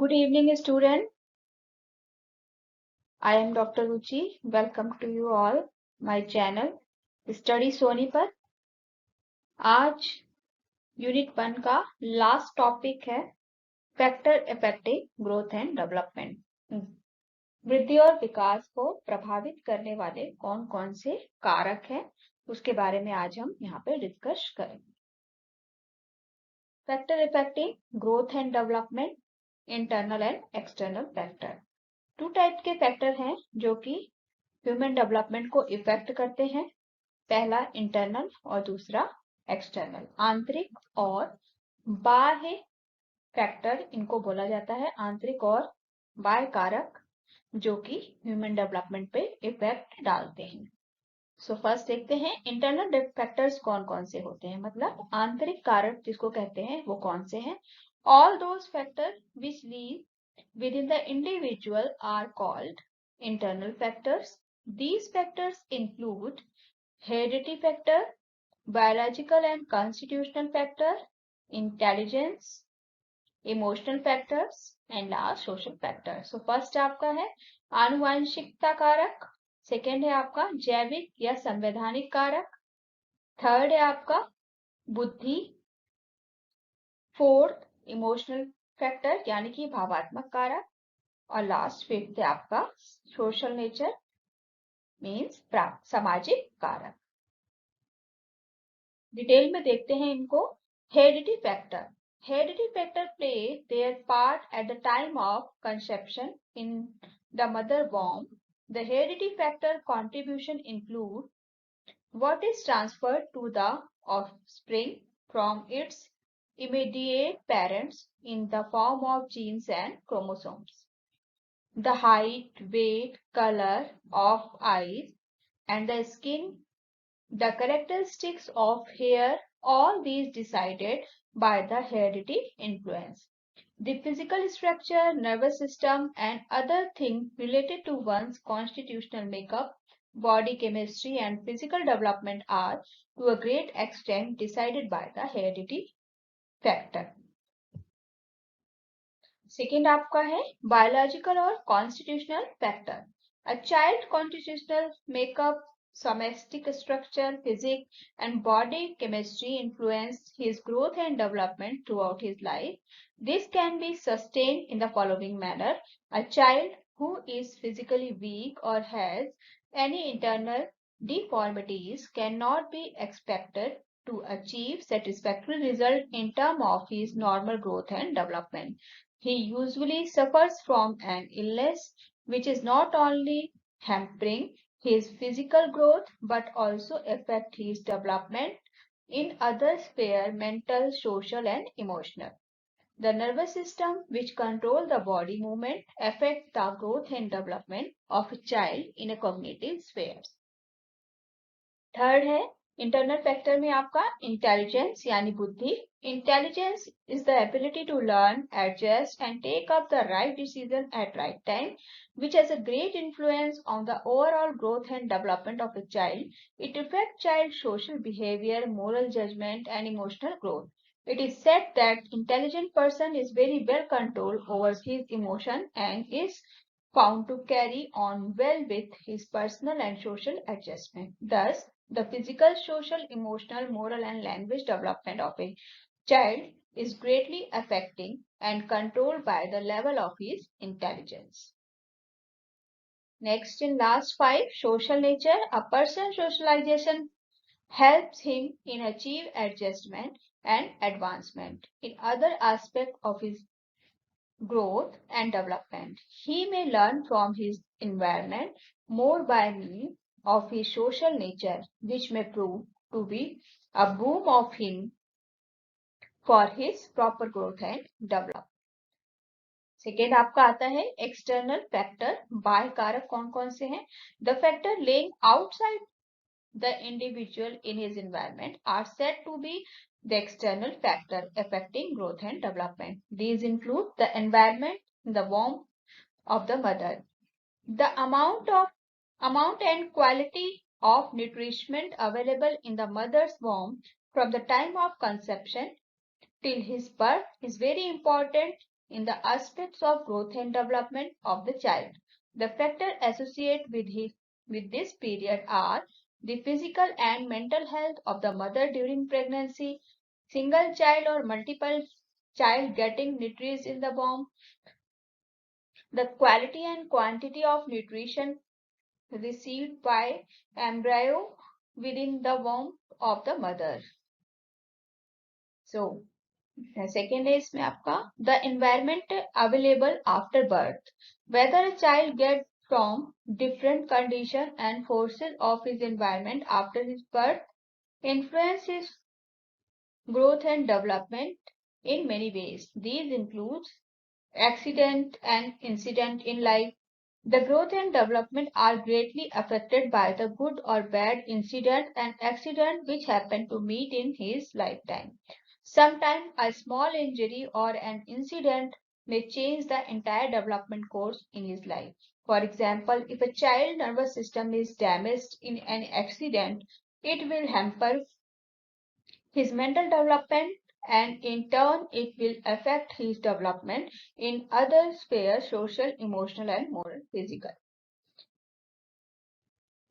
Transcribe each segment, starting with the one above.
Good evening, student. I am Dr. Ruchi. Welcome to you all my channel Study Soni पर। आज unit 1 का last topic है factor affecting growth and development. वृद्धि और विकास को प्रभावित करने वाले कौन कौन से कारक हैं उसके बारे में आज हम यहाँ पे डिस्कस करेंगे। Factor affecting growth and development, internal and external factor. Two type के फैक्टर हैं जो कि ह्यूमन डेवलपमेंट को इफेक्ट करते हैं। पहला इंटरनल और दूसरा एक्सटर्नल, आंतरिक और बाह्य फैक्टर इनको बोला जाता है, आंतरिक और बाह्य कारक जो कि ह्यूमन डेवलपमेंट पे इफेक्ट डालते हैं। सो फर्स्ट देखते हैं इंटरनल फैक्टर्स कौन कौन से होते हैं, मतलब आंतरिक कारक जिसको कहते हैं वो कौन से हैं। All those factor which live within the individual are called internal factors. These factors include heredity factor, biological and constitutional factor, intelligence, emotional factors and last social factor. So first आपका है आनुवंशिकता कारक, second है आपका जैविक या संवैधानिक कारक, थर्ड है आपका बुद्धि, फोर्थ इमोशनल फैक्टर यानी कि भावात्मक कारक, और लास्ट फिफ्थ है आपका सोशल नेचर मीन्स सामाजिक कारक। डिटेल में देखते हैं इनको। Heredity factor, heredity factor play their part at the time of conception in the mother womb. The heredity factor contribution include what is transferred to the offspring from its immediate parents in the form of genes and chromosomes. The height, weight, color of eyes and the skin, the characteristics of hair, all these decided by the heredity influence. The physical structure, nervous system and other things related to one's constitutional makeup, body chemistry and physical development are to a great extent decided by the heredity factor. Second आपका है biological और constitutional factor. A child constitutional makeup, somatic structure, physics and body chemistry influence his growth and development throughout his life. This can be sustained in the following manner. A child who is physically weak or has any internal deformities cannot be expected to achieve satisfactory result in terms of his normal growth and development. He usually suffers from an illness which is not only hampering his physical growth but also affect his development in other spheres, mental, social and emotional. The nervous system which control the body movement affect the growth and development of a child in a cognitive spheres. Third है internal factor में आपका intelligence यानी बुद्धि। Intelligence is the ability to learn, adjust and take up the right decision at right time, which has a great influence on the overall growth and development of a child. It affects child's social behavior, moral judgment, and emotional growth. It is said that intelligent person is very well controlled over his emotion and is found to carry on well with his personal and social adjustment. Thus, the physical, social, emotional, moral, and language development of a child is greatly affecting and controlled by the level of his intelligence. Next, in last 5, social nature. A person's socialization helps him in achieve adjustment and advancement in other aspects of his growth and development. He may learn from his environment more by means of his social nature, which may prove to be a boon of him for his proper growth and development. Second आपका आता है external factor, बाह्य कारक कौन कौन से हैं। The factor laying outside the individual in his environment are said to be the external factor affecting growth and development. These include the environment in the womb of the mother, the amount and quality of nourishment available in the mother's womb from the time of conception till his birth is very important in the aspects of growth and development of the child. The factors associated with this period are the physical and mental health of the mother during pregnancy, single child or multiple child getting nutrition in the womb, the quality and quantity of nutrition received by embryo within the womb of the mother. So, second है इसमें आपका the environment available after birth, whether a child gets from different condition and forces of his environment after his birth influence his growth and development in many ways. These include accident and incident in life. The growth and development are greatly affected by the good or bad incident and accident which happen to meet in his lifetime. Sometimes a small injury or an incident may change the entire development course in his life. For example, if a child nervous system is damaged in an accident, it will hamper his mental development, and in turn it will affect his development in other spheres: social, emotional, and moral, physical.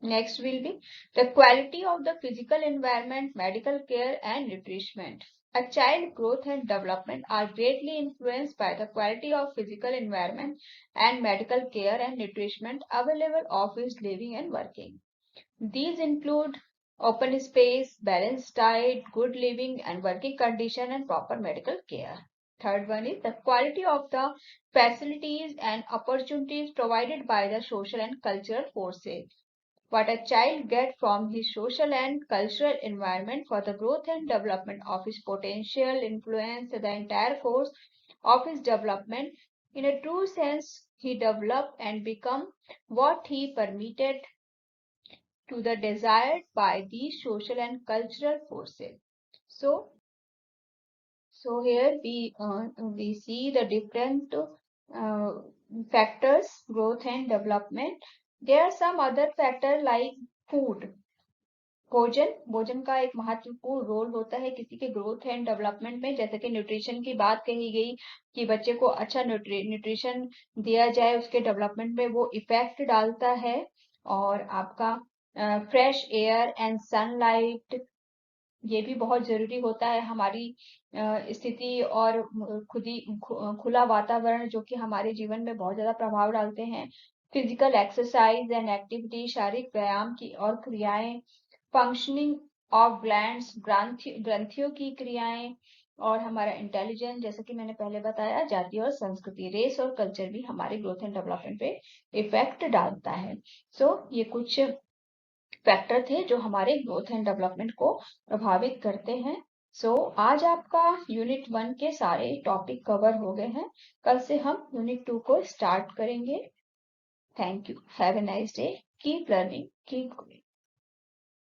Next will be the quality of the physical environment, medical care, and nourishment. A child's growth and development are greatly influenced by the quality of physical environment and medical care and nourishment available of his living and working. These include open space, balanced diet, good living and working condition, and proper medical care. Third one is the quality of the facilities and opportunities provided by the social and cultural forces. What a child gets from his social and cultural environment for the growth and development of his potential influence the entire course of his development. In a true sense, he developed and become what he permitted to the desired by these social and cultural forces. So, here we see the different factors, growth and development. There are some other factors like food. भोजन का एक महत्वपूर्ण role होता है किसी के growth and development में, जैसे कि न्यूट्रिशन की बात कही गई कि बच्चे को अच्छा न्यूट्रिशन दिया जाए उसके डेवलपमेंट में वो इफेक्ट डालता है। और आपका फ्रेश एयर एंड सनलाइट ये भी बहुत जरूरी होता है हमारी स्थिति और खुला वातावरण जो कि हमारे जीवन में बहुत ज्यादा प्रभाव डालते हैं। फिजिकल एक्सरसाइज एंड एक्टिविटी, शारीरिक व्यायाम की और क्रियाएं, फंक्शनिंग ऑफ ग्लैंड्स, ग्रंथियों की क्रियाएं, और हमारा इंटेलिजेंस, जैसे कि मैंने पहले बताया, जाति और संस्कृति, रेस और कल्चर भी हमारे ग्रोथ एंड डेवलपमेंट पे इफेक्ट डालता है। ये कुछ फैक्टर थे जो हमारे ग्रोथ एंड डेवलपमेंट को प्रभावित करते हैं। आज आपका यूनिट 1 के सारे टॉपिक कवर हो गए हैं। कल से हम यूनिट 2 को स्टार्ट करेंगे। Thank you, have a nice day, keep learning, keep growing.